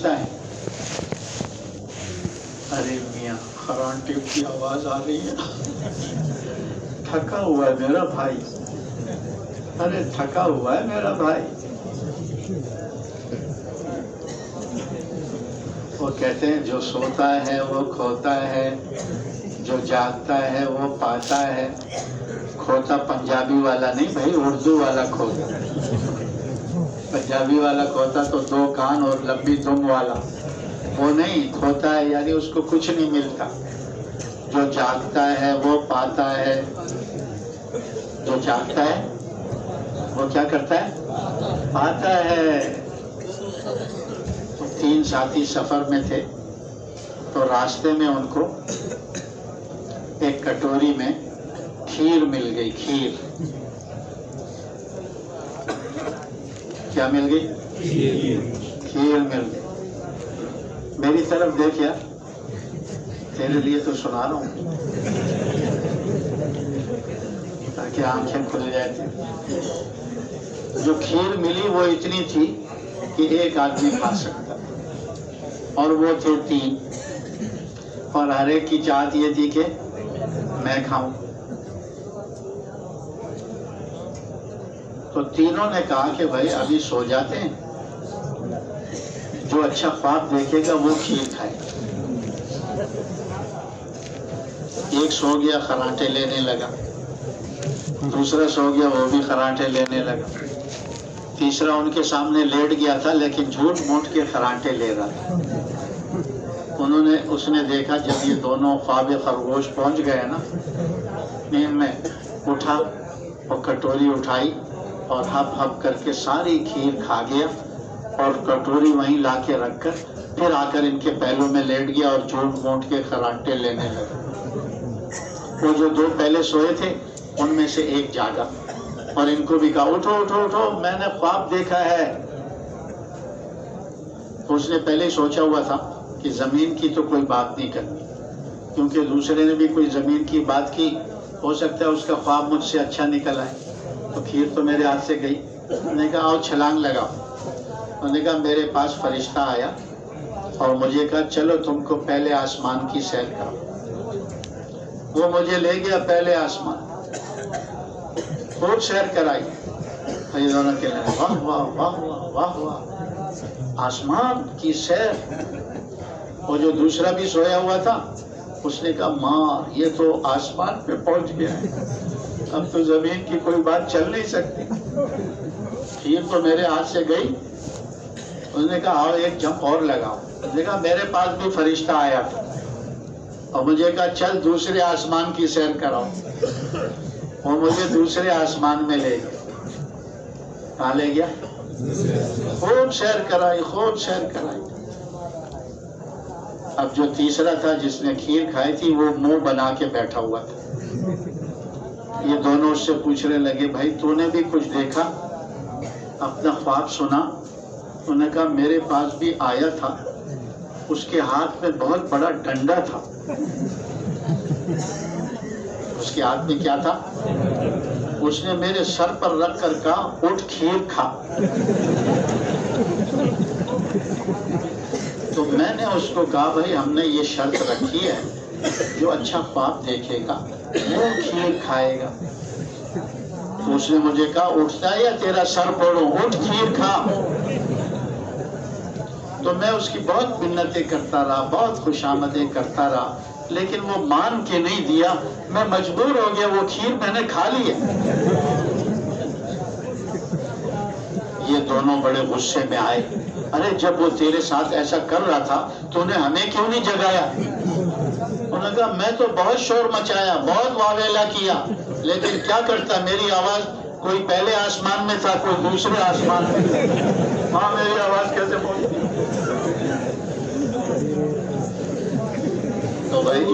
پوچھتا ہے ارے میاں خران ٹیپ کی آواز آ رہی ہے، تھکا ہوا ہے میرا بھائی، ارے تھکا ہوا ہے میرا بھائی۔ وہ کہتے ہیں جو سوتا ہے وہ کھوتا ہے، جو جاگتا ہے وہ پاتا ہے۔ کھوتا پنجابی والا نہیں بھائی، اردو والا کھوتا۔ پنجابی والا کھوتا تو 2 کان اور لمبی دم والا، وہ نہیں کھوتا ہے یعنی اس کو کچھ نہیں ملتا۔ جو جاگتا ہے وہ پاتا ہے، جو جاگتا ہے وہ کیا کرتا ہے؟ پاتا ہے۔ 3 ساتھی سفر میں تھے تو راستے میں ان کو ایک کٹوری میں کھیر مل گئی۔ کھیر کیا مل گئی؟ کھیر مل گئی۔ میری طرف دیکھیا، تیرے لیے تو سنا رہا ہوں تاکہ آنکھیں کھل جائیں۔ جو کھیر ملی وہ اتنی تھی کہ 1 آدمی کھا سکتا، اور وہ تھے 3، اور ہر ایک کی چاہت یہ تھی کہ میں کھاؤں۔ تو تینوں نے کہا کہ بھائی ابھی سو جاتے ہیں، جو اچھا خواب دیکھے گا وہ کھیر کھائے۔ ایک سو گیا، خرانٹے لینے لگا، دوسرا سو گیا، وہ بھی خرانٹے لینے لگا، تیسرا ان کے سامنے لیٹ گیا تھا لیکن جھوٹ موٹ کے خرانٹے لے رہا تھا۔ اس نے دیکھا جب یہ دونوں خواب خرگوش پہنچ گئے نا نیند میں، اٹھا اور کٹوری اٹھائی اور ہپ ہپ کر کے ساری کھیر کھا گیا، اور کٹوری وہیں لا کے رکھ کر پھر آ کر ان کے پہلوں میں لیٹ گیا اور جھوٹ موٹ کے خرانٹے لینے لگا۔ وہ جو 2 پہلے سوئے تھے ان میں سے ایک جاگا اور ان کو بھی کہا اٹھو اٹھو اٹھو، میں نے خواب دیکھا ہے۔ اس نے پہلے سوچا ہوا تھا کہ زمین کی تو کوئی بات نہیں کرنی، کیونکہ دوسرے نے بھی کوئی زمین کی بات کی، ہو سکتا ہے اس کا خواب مجھ سے اچھا نکل آئے، تو کھیر تو میرے ہاتھ سے گئی۔ انہوں نے کہا آؤ چھلانگ لگاؤ۔ انہوں نے کہا میرے پاس فرشتہ آیا اور مجھے کہا چلو تم کو پہلے آسمان کی سیر کرو۔ وہ مجھے لے گیا پہلے آسمان، خوب سیر کرائی۔ یہ دونوں کہنے لگے واہ واہ واہ واہ واہ واہ، آسمان کی سیر۔ وہ جو دوسرا بھی سویا ہوا تھا اس نے کہا ماں یہ تو آسمان پہ پہنچ گیا ہے، اب تو زمین کی کوئی بات چل نہیں سکتی، کھیر تو میرے ہاتھ سے گئی۔ اس نے کہا آؤ ایک جمپ اور لگاؤ۔ اس نے کہا میرے پاس بھی فرشتہ آیا تھا اور مجھے کہا چل دوسرے آسمان کی سیر کراؤ، وہ مجھے دوسرے آسمان میں لے گیا۔ کہاں لے گیا؟ خوب سیر کرائی، خوب سیر کرائی۔ اب جو تیسرا تھا جس نے کھیر کھائی تھی وہ منہ بنا کے بیٹھا ہوا تھا۔ یہ دونوں اس سے پوچھنے لگے بھائی تو نے بھی کچھ دیکھا، اپنا خواب سنا؟ انہوں نے کہا میرے پاس بھی آیا تھا، اس کے ہاتھ میں بہت بڑا ڈنڈا تھا۔ اس کے ہاتھ میں کیا تھا؟ اس نے میرے سر پر رکھ کر کہا اٹھ کھیر کھا۔ تو میں نے اس کو کہا بھائی ہم نے یہ شرط رکھی ہے جو اچھا خواب دیکھے گا وہ کھیر کھائے گا۔ تو اس نے مجھے کہا اٹھتا ہے یا تیرا سر پھوڑوں، اٹھ کھیر کھا۔ تو میں اس کی بہت منتیں کرتا رہا، بہت خوشامدیں کرتا رہا، لیکن وہ مان کے نہیں دیا۔ میں مجبور ہو گیا، وہ کھیر میں نے کھا لی ہے۔ یہ دونوں بڑے غصے میں آئے، ارے جب وہ تیرے ساتھ ایسا کر رہا تھا تو نے ہمیں کیوں نہیں جگایا؟ انہوں نے کہا میں تو بہت شور مچایا، بہت واویلا کیا، لیکن کیا کرتا، میری آواز کوئی پہلے آسمان میں تھا کوئی دوسرے آسمان میں، ہاں میری آواز کیسے پہنچتی؟ تو بھائی